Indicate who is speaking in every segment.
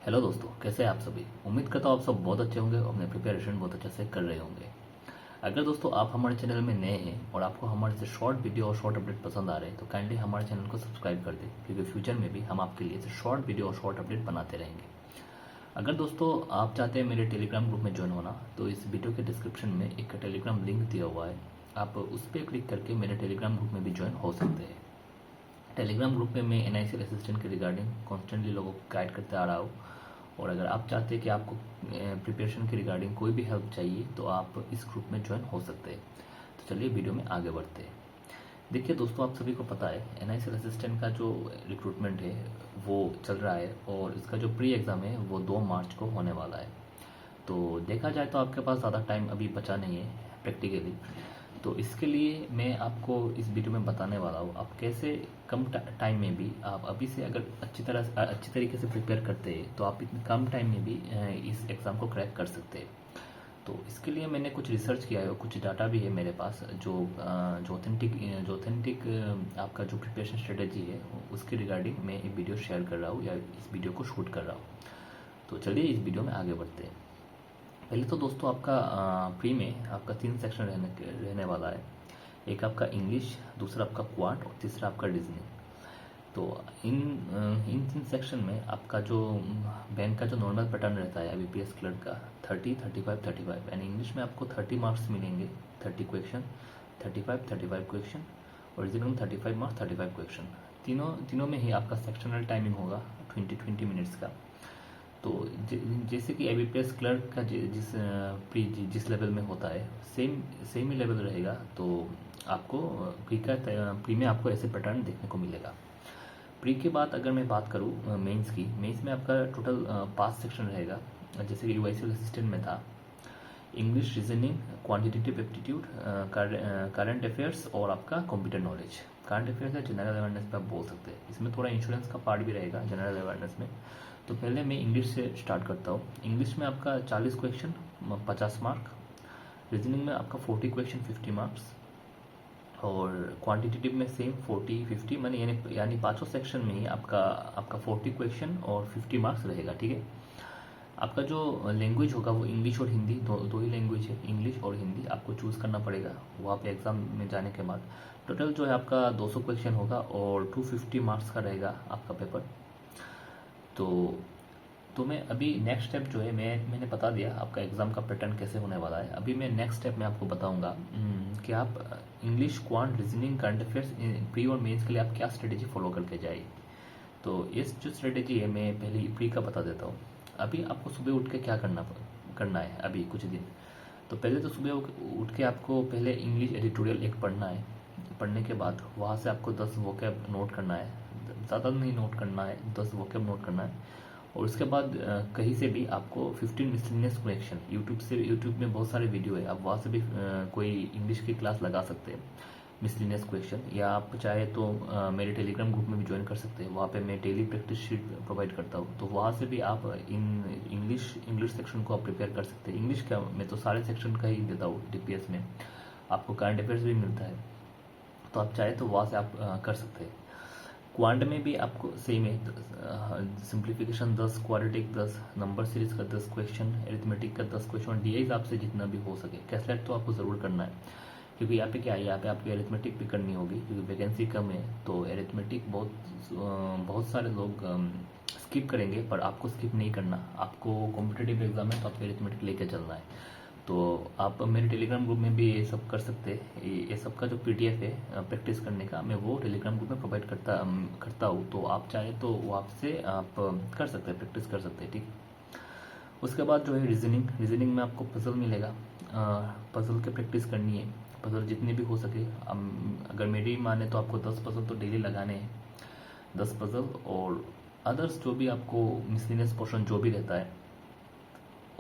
Speaker 1: Hello दोस्तों, कैसे हैं आप सभी। उम्मीद करता हूँ आप सब बहुत अच्छे होंगे और अपने प्रिपरेशन बहुत अच्छे से कर रहे होंगे। अगर दोस्तों आप हमारे चैनल में नए हैं और आपको हमारे से शॉर्ट वीडियो और शॉर्ट अपडेट पसंद आ रहे हैं तो काइंडली हमारे चैनल को सब्सक्राइब कर दें, क्योंकि फ्यूचर में भी हम आपके लिए शॉर्ट वीडियो और शॉर्ट अपडेट बनाते रहेंगे। अगर दोस्तों आप चाहते हैं मेरे टेलीग्राम ग्रुप में ज्वाइन होना, तो इस वीडियो के डिस्क्रिप्शन में एक टेलीग्राम लिंक दिया हुआ है। आप उस पर क्लिक करके मेरे टेलीग्राम ग्रुप में भी ज्वाइन हो सकते हैं। टेलीग्राम ग्रुप में मैं NICL असिस्टेंट के रिगार्डिंग कॉन्स्टेंटली लोगों को गाइड करते आ रहा हूँ। और अगर आप चाहते हैं कि आपको प्रिपरेशन के रिगार्डिंग कोई भी हेल्प चाहिए तो आप इस ग्रुप में ज्वाइन हो सकते हैं। तो चलिए वीडियो में आगे बढ़ते हैं। देखिए दोस्तों, आप सभी को पता है NICL असिस्टेंट का जो रिक्रूटमेंट है वो चल रहा है और इसका जो प्री एग्ज़ाम है वो 2 मार्च को होने वाला है। तो देखा जाए तो आपके पास ज़्यादा टाइम अभी बचा नहीं है प्रैक्टिकली। तो इसके लिए मैं आपको इस वीडियो में बताने वाला हूँ आप कैसे कम टाइम में भी आप अभी से अगर अच्छी तरीके से प्रिपेयर करते हैं तो आप इतने कम टाइम में भी इस एग्ज़ाम को क्रैक कर सकते हैं। तो इसके लिए मैंने कुछ रिसर्च किया है और कुछ डाटा भी है मेरे पास जो ऑथेंटिक आपका जो प्रिपरेशन स्ट्रेटेजी है उसके रिगार्डिंग मैं एक वीडियो शेयर कर रहा हूँ या इस वीडियो को शूट कर रहा हूँ। तो चलिए इस वीडियो में आगे बढ़ते हैं। पहले तो दोस्तों आपका प्री में आपका 3 सेक्शन रहने वाला है। एक आपका इंग्लिश, दूसरा आपका क्वांट और तीसरा आपका रीजनिंग। तो इन 3 सेक्शन में आपका जो बैंक का जो नॉर्मल पैटर्न रहता है IBPS क्लर्क का 30, 35, 35 यानी इंग्लिश में आपको 30 मार्क्स मिलेंगे, 30 क्वेश्चन, 35 क्वेश्चन और रीजनिंग में 35 मार्क्स, 35 क्वेश्चन। तीनों में ही आपका सेक्शनल टाइमिंग होगा 20 मिनट्स का। तो जैसे कि IBPS क्लर्क का जिस लेवल में होता है सेम ही लेवल रहेगा। तो आपको प्री में आपको ऐसे पैटर्न देखने को मिलेगा। प्री के बाद अगर मैं बात करूँ मेंस की, मेंस में आपका टोटल 5 सेक्शन रहेगा। जैसे कि UICL असिस्टेंट में था English, reasoning, quantitative aptitude, current affairs और आपका कंप्यूटर नॉलेज। करंट अफेयर्स या जनरल अवेयरनेस पे आप बोल सकते हैं। इसमें थोड़ा इंश्योरेंस का पार्ट भी रहेगा जनरल अवेयरनेस में। तो पहले मैं इंग्लिश से स्टार्ट करता हूँ। इंग्लिश में आपका 40 क्वेश्चन 50 मार्क, रीजनिंग में आपका 40 क्वेश्चन 50 मार्क्स और क्वांटिटेटिव में सेम 40 50 माने यानी पाँचों सेक्शन में ही आपका 40 क्वेश्चन और 50 मार्क्स रहेगा। ठीक है। आपका जो लैंग्वेज होगा वो इंग्लिश और हिंदी, दो ही लैंग्वेज है, इंग्लिश और हिंदी आपको चूज़ करना पड़ेगा वहाँ पे एग्ज़ाम में जाने के बाद। टोटल जो है आपका 200 क्वेश्चन होगा और 250 मार्क्स का रहेगा आपका पेपर। तो मैं अभी नेक्स्ट स्टेप जो है मैंने बता दिया आपका एग्ज़ाम का पैटर्न कैसे होने वाला है। अभी मैं नेक्स्ट स्टेप में आपको बताऊंगा कि आप English, quant, reasoning, current affairs pre और मेंस के लिए आप क्या स्ट्रेटेजी फॉलो करके जाइए। तो इस जो स्ट्रेटेजी है मैं पहले प्री का बता देता हूँ। अभी आपको सुबह उठ के क्या करना है अभी कुछ दिन। तो पहले तो सुबह उठ के आपको पहले इंग्लिश एडिटोरियल एक पढ़ना है। पढ़ने के बाद वहाँ से आपको 10 वोकैब नोट करना है, ज़्यादा नहीं नोट करना है, 10 वोकैब नोट करना है। और उसके बाद कहीं से भी आपको 15 मिसलिनियस कनेक्शन यूट्यूब में बहुत सारे वीडियो है, आप वहाँ से भी कोई इंग्लिश की क्लास लगा सकते हैं मिसलिनियस क्वेश्चन। या आप चाहे तो मेरे टेलीग्राम ग्रुप में भी ज्वाइन कर सकते हैं। वहाँ पे मैं डेली प्रैक्टिस शीट प्रोवाइड करता हूँ। तो वहाँ से भी आप इंग्लिश सेक्शन को आप प्रिपेयर कर सकते हैं। इंग्लिश क्या, मैं तो सारे सेक्शन का ही देता हूँ DPS में। आपको करंट अफेयर्स भी मिलता है, तो आप चाहे तो वहाँ से आप कर सकते हैं। क्वांट में भी आपको सेम है, सिंप्लीफिकेशन 10, क्वाड्रेटिक 10, नंबर सीरीज का 10 क्वेश्चन, अरिथमेटिक का 10 क्वेश्चन, DI हिसाब से जितना भी हो सके। कैसलेट तो आपको ज़रूर करना है, क्योंकि यहाँ पे क्या है, यहाँ पे आपकी अरिथमेटिक भी करनी होगी क्योंकि वैकेंसी कम है। तो अरिथमेटिक बहुत सारे लोग स्किप करेंगे, पर आपको स्किप नहीं करना। आपको कॉम्पिटेटिव एग्जाम है तो आपको अरिथमेटिक लेके चलना है। तो आप मेरे टेलीग्राम ग्रुप में भी ये सब कर सकते हैं। ये सब का जो PDF है प्रैक्टिस करने का, मैं वो टेलीग्राम ग्रुप में प्रोवाइड करता हूँ। तो आप चाहे तो वो आपसे आप कर सकते हैं, प्रैक्टिस कर सकते हैं। ठीक। उसके बाद जो है रीजनिंग में आपको पजल मिलेगा। पजल की प्रैक्टिस करनी है, पजल जितनी भी हो सके। अगर मेरी माने तो आपको 10 पजल तो डेली लगाने हैं, 10 पजल। और अदर्स जो भी आपको मिसलिनियस पोर्शन जो भी रहता है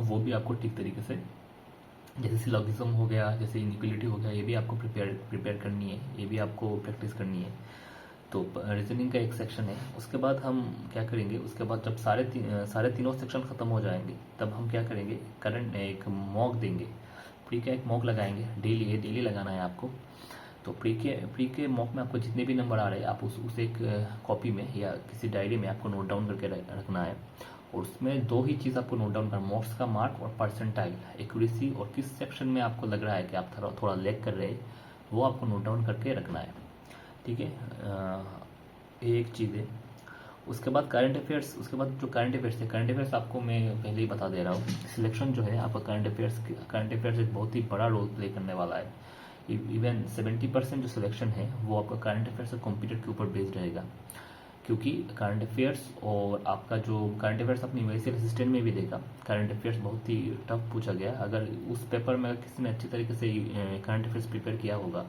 Speaker 1: वो भी आपको ठीक तरीके से, जैसे सिलोगिज्म हो गया, जैसे इनइक्वलिटी हो गया, ये भी आपको प्रिपेयर करनी है, ये भी आपको प्रैक्टिस करनी है। तो रीजनिंग का एक सेक्शन है। उसके बाद हम क्या करेंगे, उसके बाद जब सारे तीनों सेक्शन ख़त्म हो जाएंगे तब हम क्या करेंगे, करंट एक मॉक देंगे। प्री का एक मॉक लगाएंगे, डेली लगाना है आपको। तो प्री के मॉक में आपको जितने भी नंबर आ रहे हैं आप उस एक कॉपी में या किसी डायरी में आपको नोट डाउन करके रखना है। और उसमें दो ही चीज़ आपको नोट डाउन करना, मॉक्स का मार्क और परसेंटाइल एक्यूरेसी, और किस सेक्शन में आपको लग रहा है कि आप थोड़ा लैग कर रहे हैं वो आपको नोट डाउन करके रखना है। ठीक है, ये एक चीज़ है। उसके बाद करंट अफेयर्स, उसके बाद जो करंट अफेयर्स आपको मैं पहले ही बता दे रहा हूँ। सिलेक्शन जो है आपका करंट अफेयर्स एक बहुत ही बड़ा रोल प्ले करने वाला है। इवन 70% जो सिलेक्शन है वो आपका करंट अफेयर्स और कंप्यूटर के ऊपर बेस्ड रहेगा, क्योंकि करंट अफेयर्स और आपका जो करंट अफेयर्स अपनी वैसे असिस्टेंट में भी देखा, करंट अफेयर्स बहुत ही टफ पूछा गया। अगर उस पेपर में किसी ने अच्छी तरीके से करंट अफेयर्स प्रिपेयर किया होगा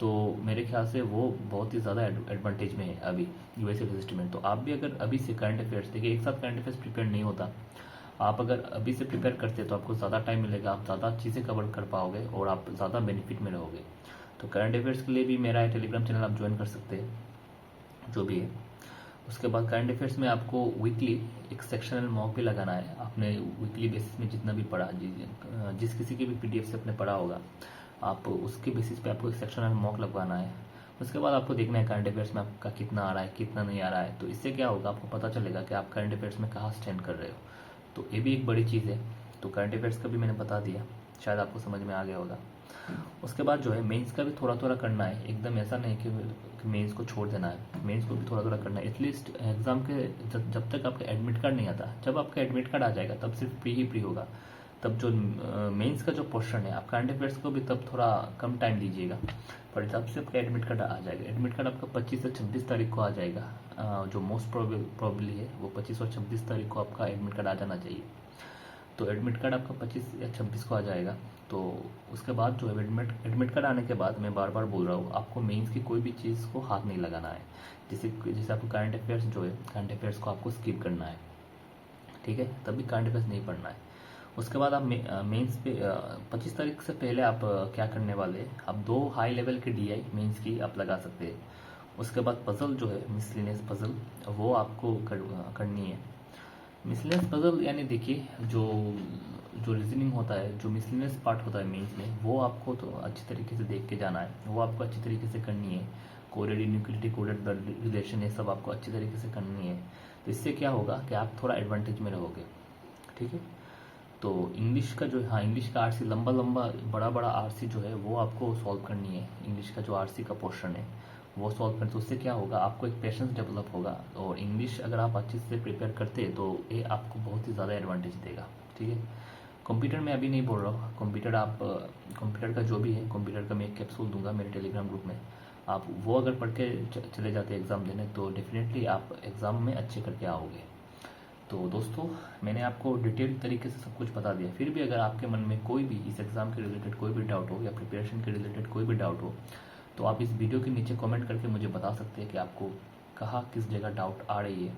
Speaker 1: तो मेरे ख्याल से वो बहुत ही ज़्यादा एडवांटेज में है अभी यूएसए रजिस्टर में। तो आप भी अगर अभी से करंट अफेयर्स, देखिए एक साथ करंट अफेयर्स प्रिपेयर नहीं होता, आप अगर अभी से प्रिपेयर करते तो आपको ज़्यादा टाइम मिलेगा, आप ज़्यादा चीज़ें कवर कर पाओगे और आप ज़्यादा बेनिफिट में रहोगे। तो करंट अफेयर्स के लिए भी मेरा टेलीग्राम चैनल आप ज्वाइन कर सकते हैं जो भी है। उसके बाद करंट अफेयर्स में आपको वीकली एक सेक्शनल मॉक भी लगाना है। आपने वीकली बेसिस में जितना भी पढ़ा, जिस किसी के भी पीडीएफ से आपने पढ़ा होगा, आप उसके बेसिस पे आपको एक सेक्शनल मॉक लगवाना है। उसके बाद आपको देखना है करंट अफेयर्स में आपका कितना आ रहा है कितना नहीं आ रहा है। तो इससे क्या होगा, आपको पता चलेगा कि आप करंट अफेयर्स में कहाँ स्टैंड कर रहे हो। तो ये भी एक बड़ी चीज़ है। तो करंट अफेयर्स का भी मैंने बता दिया, शायद आपको समझ में आ गया होगा। उसके बाद जो है मेंस का भी थोड़ा थोड़ा करना है, एकदम ऐसा नहीं कि मेंस को छोड़ देना है, मेंस को भी थोड़ा थोड़ा करना है। एटलीस्ट एग्जाम के जब तक आपका एडमिट कार्ड नहीं आता, जब आपका एडमिट कार्ड आ जाएगा तब सिर्फ प्री ही प्री होगा। तब जो मेंस का जो पोर्शन है आप करंट अफेयर्स को भी तब थोड़ा कम टाइम दीजिएगा। पर जब से आपका एडमिट कार्ड आ जाएगा, एडमिट कार्ड आपका 25 से 26 तारीख को आ जाएगा, जो मोस्ट प्रोबेबली है वो 25 और 26 तारीख को आपका एडमिट कार्ड आ जाना चाहिए। तो एडमिट कार्ड आपका 25 या 26 को आ जाएगा। तो उसके बाद जो है एडमिट कार्ड आने के बाद मैं बार बार बोल रहा हूँ, आपको मेंस की कोई भी चीज़ को हाथ नहीं लगाना है। जैसे आपको करंट अफेयर्स जो है, करंट अफेयर्स को आपको स्किप करना है, ठीक है, तभी करंट अफेयर्स नहीं पढ़ना है। उसके बाद आप मेंस पे 25 तारीख से पहले आप क्या करने वाले हैं, आप 2 हाई लेवल के डीआई मेंस की आप लगा सकते हैं। उसके बाद पजल जो है, मिसलिनियस पजल, वो आपको करनी है। मिसलिनियस पजल यानी देखिए जो जो रीजनिंग होता है, जो मिसलिनियस पार्ट होता है मेंस में, वो आपको तो अच्छी तरीके से देख के जाना है, वो आपको अच्छी तरीके से करनी है। Coded inequality, coded blood relation, ये सब आपको अच्छी तरीके से करनी है। तो इससे क्या होगा कि आप थोड़ा एडवांटेज में रहोगे, ठीक है। तो इंग्लिश का जो, हाँ, इंग्लिश का आरसी लंबा लंबा बड़ा बड़ा आरसी जो है वो आपको सॉल्व करनी है। इंग्लिश का जो आरसी का पोर्शन है वो सॉल्व करते, तो उससे क्या होगा, आपको एक पेशेंस डेवलप होगा। और इंग्लिश अगर आप अच्छे से प्रिपेयर करते हैं तो ये आपको बहुत ही ज़्यादा एडवांटेज देगा, ठीक है। कंप्यूटर में अभी नहीं बोल रहा हूँ, कंप्यूटर का जो भी है, कंप्यूटर का मैं एक कैप्सूल दूंगा मेरे टेलीग्राम ग्रुप में। आप वो अगर पढ़ के चले जाते हैं एग्ज़ाम देने तो डेफिनेटली आप एग्ज़ाम में अच्छे करके आओगे। तो दोस्तों, मैंने आपको डिटेल तरीके से सब कुछ बता दिया। फिर भी अगर आपके मन में कोई भी इस एग्ज़ाम के रिलेटेड कोई भी डाउट हो या प्रिपरेशन के रिलेटेड कोई भी डाउट हो तो आप इस वीडियो के नीचे कमेंट करके मुझे बता सकते हैं कि आपको कहाँ किस जगह डाउट आ रही है।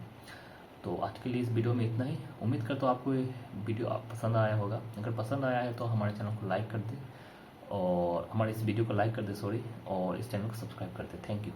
Speaker 1: तो आज के लिए इस वीडियो में इतना ही। उम्मीद करता हूँ आपको ये वीडियो पसंद आया होगा। अगर पसंद आया है तो हमारे चैनल को लाइक कर दें, और हमारे इस वीडियो को लाइक कर दें, सॉरी, और इस चैनल को सब्सक्राइब कर दें। Thank you.